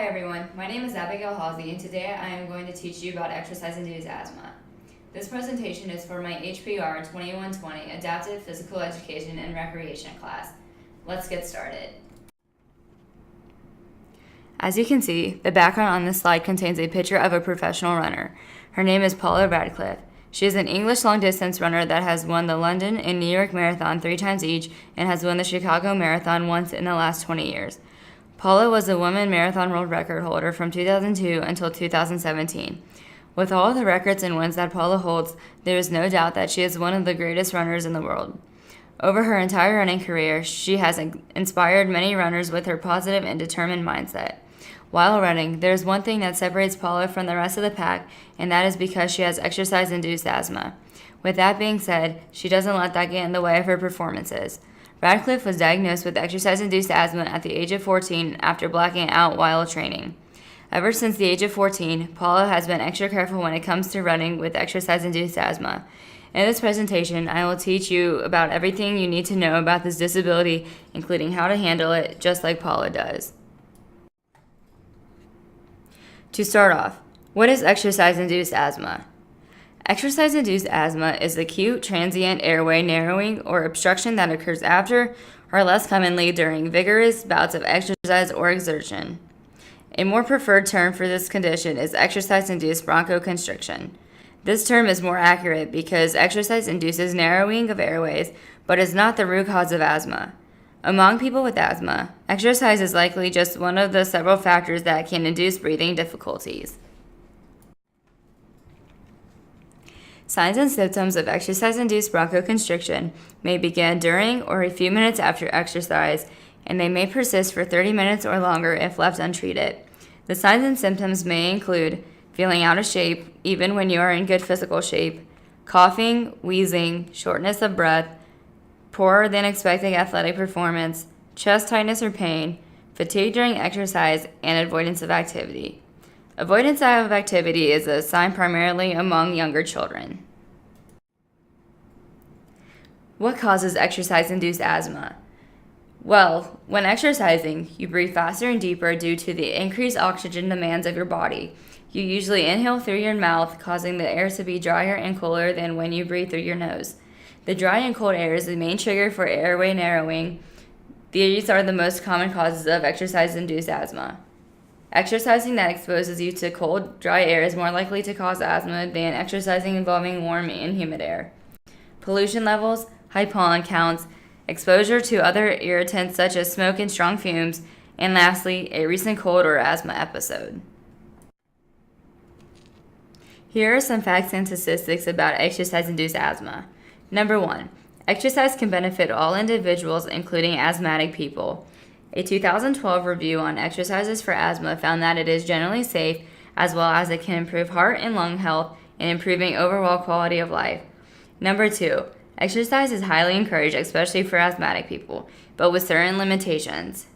Hi everyone, my name is Abigail Halsey and today I am going to teach you about exercise-induced asthma. This presentation is for my HPR 2120 Adaptive Physical Education and Recreation class. Let's get started. As you can see, the background on this slide contains a picture of a professional runner. Her name is Paula Radcliffe. She is an English long-distance runner that has won the London and New York Marathon 3 times each and has won the Chicago Marathon once in the last 20 years. Paula was a women marathon world record holder from 2002 until 2017. With all the records and wins that Paula holds, there is no doubt that she is one of the greatest runners in the world. Over her entire running career, she has inspired many runners with her positive and determined mindset. While running, there is one thing that separates Paula from the rest of the pack, and that is because she has exercise-induced asthma. With that being said, she doesn't let that get in the way of her performances. Radcliffe was diagnosed with exercise-induced asthma at the age of 14 after blacking out while training. Ever since the age of 14, Paula has been extra careful when it comes to running with exercise-induced asthma. In this presentation, I will teach you about everything you need to know about this disability, including how to handle it, just like Paula does. To start off, what is exercise-induced asthma? Exercise-induced asthma is acute transient airway narrowing or obstruction that occurs after, or less commonly during, vigorous bouts of exercise or exertion. A more preferred term for this condition is exercise-induced bronchoconstriction. This term is more accurate because exercise induces narrowing of airways, but is not the root cause of asthma. Among people with asthma, exercise is likely just one of the several factors that can induce breathing difficulties. Signs and symptoms of exercise-induced bronchoconstriction may begin during or a few minutes after exercise, and they may persist for 30 minutes or longer if left untreated. The signs and symptoms may include feeling out of shape even when you are in good physical shape, coughing, wheezing, shortness of breath, poorer than expected athletic performance, chest tightness or pain, fatigue during exercise, and avoidance of activity. Avoidance of activity is a sign primarily among younger children. What causes exercise-induced asthma? Well, when exercising, you breathe faster and deeper due to the increased oxygen demands of your body. You usually inhale through your mouth, causing the air to be drier and cooler than when you breathe through your nose. The dry and cold air is the main trigger for airway narrowing. These are the most common causes of exercise-induced asthma. Exercising that exposes you to cold, dry air is more likely to cause asthma than exercising involving warm and humid air. Pollution levels, high pollen counts, exposure to other irritants such as smoke and strong fumes, and lastly, a recent cold or asthma episode. Here are some facts and statistics about exercise-induced asthma. Number 1. Exercise can benefit all individuals, including asthmatic people. A 2012 review on exercises for asthma found that it is generally safe, as well as it can improve heart and lung health and improving overall quality of life. Number 2. Exercise is highly encouraged, especially for asthmatic people, but with certain limitations.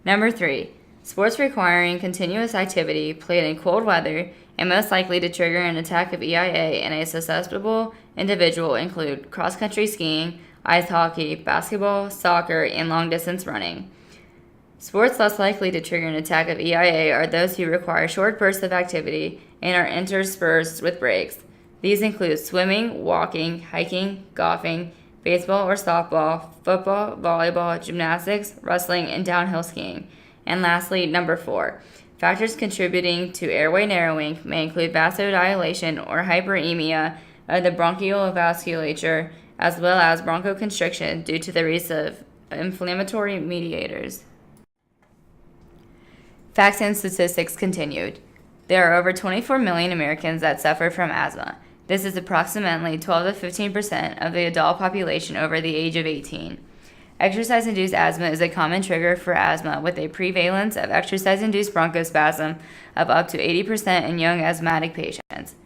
Number 3. Sports requiring continuous activity played in cold weather and most likely to trigger an attack of EIA in a susceptible individual include cross-country skiing, ice hockey, basketball, soccer, and long-distance running. Sports less likely to trigger an attack of EIA are those who require short bursts of activity and are interspersed with breaks. These include swimming, walking, hiking, golfing, baseball or softball, football, volleyball, gymnastics, wrestling, and downhill skiing. And lastly, number 4. Factors contributing to airway narrowing may include vasodilation or hyperemia of the bronchial vasculature, as well as bronchoconstriction due to the release of inflammatory mediators. Facts and statistics continued. There are over 24 million Americans that suffer from asthma. This is approximately 12 to 15% of the adult population over the age of 18. Exercise-induced asthma is a common trigger for asthma with a prevalence of exercise-induced bronchospasm of up to 80% in young asthmatic patients.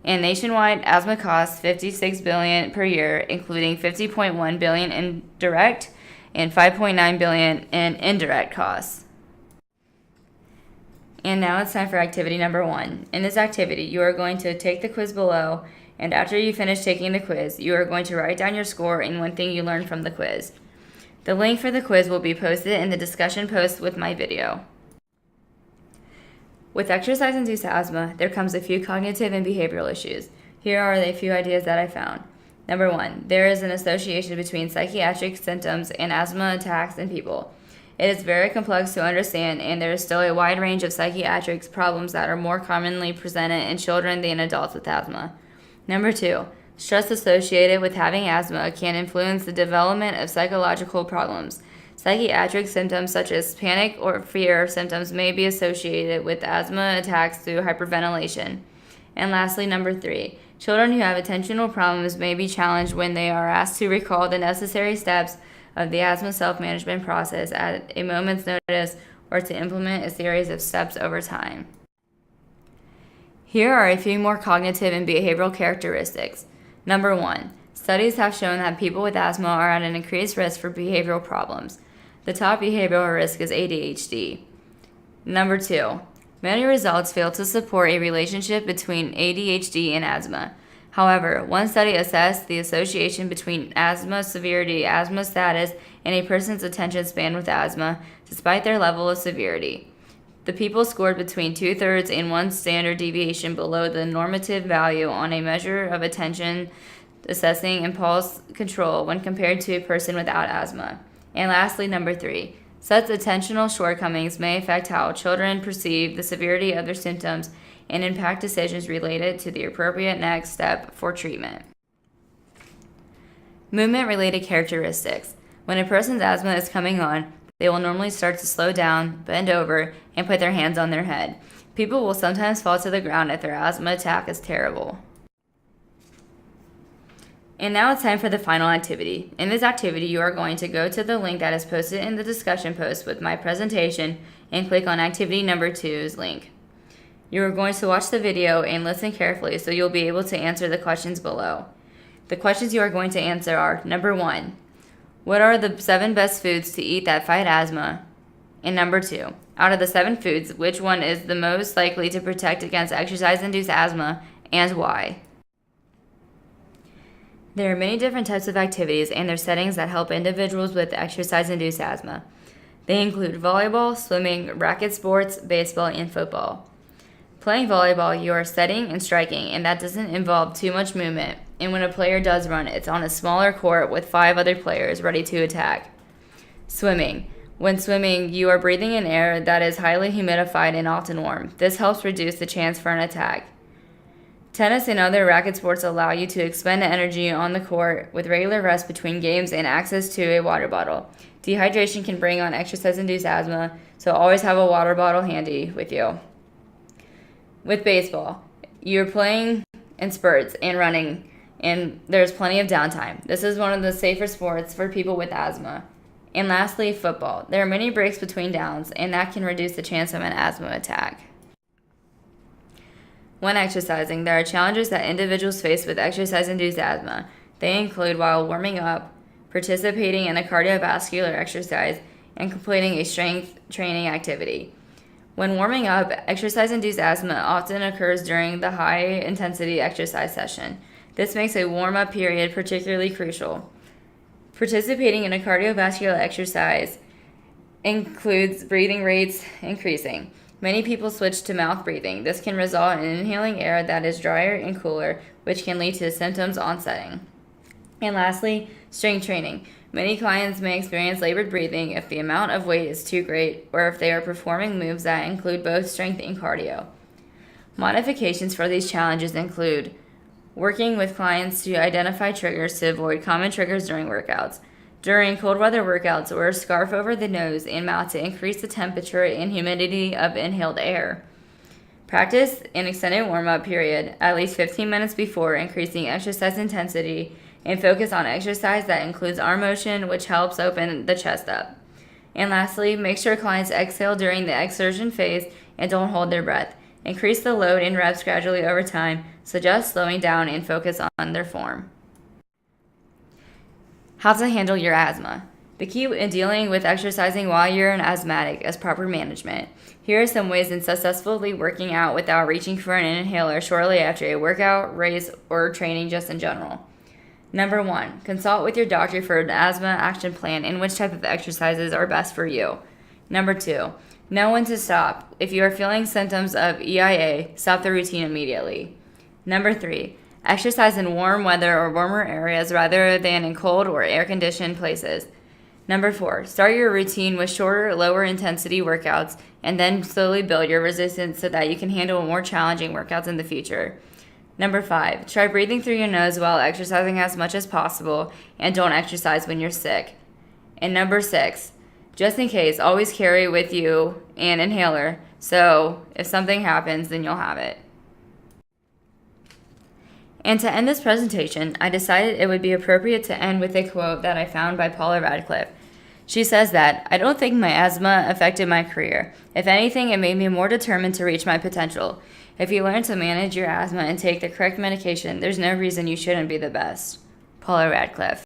And nationwide, asthma costs $56 billion per year, including $50.1 billion in direct and $5.9 billion in indirect costs. And now it's time for activity number 1. In this activity, you are going to take the quiz below, and after you finish taking the quiz, you are going to write down your score and one thing you learned from the quiz. The link for the quiz will be posted in the discussion post with my video. With exercise-induced asthma, there comes a few cognitive and behavioral issues. Here are a few ideas that I found. Number 1, there is an association between psychiatric symptoms and asthma attacks in people. It is very complex to understand, and there is still a wide range of psychiatric problems that are more commonly presented in children than adults with asthma. Number 2, stress associated with having asthma can influence the development of psychological problems. Psychiatric symptoms such as panic or fear symptoms may be associated with asthma attacks through hyperventilation. And lastly, number 3, children who have attentional problems may be challenged when they are asked to recall the necessary steps of the asthma self-management process at a moment's notice or to implement a series of steps over time. Here are a few more cognitive and behavioral characteristics. Number 1, studies have shown that people with asthma are at an increased risk for behavioral problems. The top behavioral risk is ADHD. Number 2, many results fail to support a relationship between ADHD and asthma. However, one study assessed the association between asthma severity, asthma status, and a person's attention span with asthma, despite their level of severity. The people scored between 2/3 and 1 standard deviation below the normative value on a measure of attention assessing impulse control when compared to a person without asthma. And lastly, number 3, such attentional shortcomings may affect how children perceive the severity of their symptoms and impact decisions related to the appropriate next step for treatment. Movement-related characteristics. When a person's asthma is coming on, they will normally start to slow down, bend over, and put their hands on their head. People will sometimes fall to the ground if their asthma attack is terrible. And now it's time for the final activity. In this activity, you are going to go to the link that is posted in the discussion post with my presentation and click on activity number 2's link. You are going to watch the video and listen carefully so you'll be able to answer the questions below. The questions you are going to answer are, number 1, what are the 7 best foods to eat that fight asthma? And number 2, out of the 7 foods, which one is the most likely to protect against exercise-induced asthma and why? There are many different types of activities and their settings that help individuals with exercise-induced asthma. They include volleyball, swimming, racket sports, baseball, and football. Playing volleyball, you are setting and striking, and that doesn't involve too much movement. And when a player does run, it's on a smaller court with 5 other players ready to attack. Swimming. When swimming, you are breathing in air that is highly humidified and often warm. This helps reduce the chance for an attack. Tennis and other racket sports allow you to expend energy on the court with regular rest between games and access to a water bottle. Dehydration can bring on exercise-induced asthma, so always have a water bottle handy with you. With baseball, you're playing in spurts and running, and there's plenty of downtime. This is one of the safer sports for people with asthma. And lastly, football. There are many breaks between downs, and that can reduce the chance of an asthma attack. When exercising, there are challenges that individuals face with exercise-induced asthma. They include while warming up, participating in a cardiovascular exercise, and completing a strength training activity. When warming up, exercise-induced asthma often occurs during the high-intensity exercise session. This makes a warm-up period particularly crucial. Participating in a cardiovascular exercise includes breathing rates increasing. Many people switch to mouth breathing. This can result in inhaling air that is drier and cooler, which can lead to symptoms onsetting. And lastly, strength training. Many clients may experience labored breathing if the amount of weight is too great or if they are performing moves that include both strength and cardio. Modifications for these challenges include working with clients to identify triggers to avoid common triggers during workouts. During cold weather workouts, wear a scarf over the nose and mouth to increase the temperature and humidity of inhaled air. Practice an extended warm-up period, at least 15 minutes before increasing exercise intensity, and focus on exercise that includes arm motion, which helps open the chest up. And lastly, make sure clients exhale during the exertion phase and don't hold their breath. Increase the load and reps gradually over time, suggest slowing down and focus on their form. How to handle your asthma. The key in dealing with exercising while you're an asthmatic is proper management. Here are some ways in successfully working out without reaching for an inhaler shortly after a workout, race, or training just in general. Number 1, consult with your doctor for an asthma action plan and which type of exercises are best for you. Number 2, Know when to stop. If you are feeling symptoms of EIA, stop the routine immediately. Number 3, exercise in warm weather or warmer areas rather than in cold or air-conditioned places. Number 4, start your routine with shorter, lower intensity workouts and then slowly build your resistance so that you can handle more challenging workouts in the future. Number 5, try breathing through your nose while exercising as much as possible and don't exercise when you're sick. And number 6, just in case, always carry with you an inhaler so if something happens, then you'll have it. And to end this presentation, I decided it would be appropriate to end with a quote that I found by Paula Radcliffe. She says that, "I don't think my asthma affected my career. If anything, it made me more determined to reach my potential. If you learn to manage your asthma and take the correct medication, there's no reason you shouldn't be the best." Paula Radcliffe.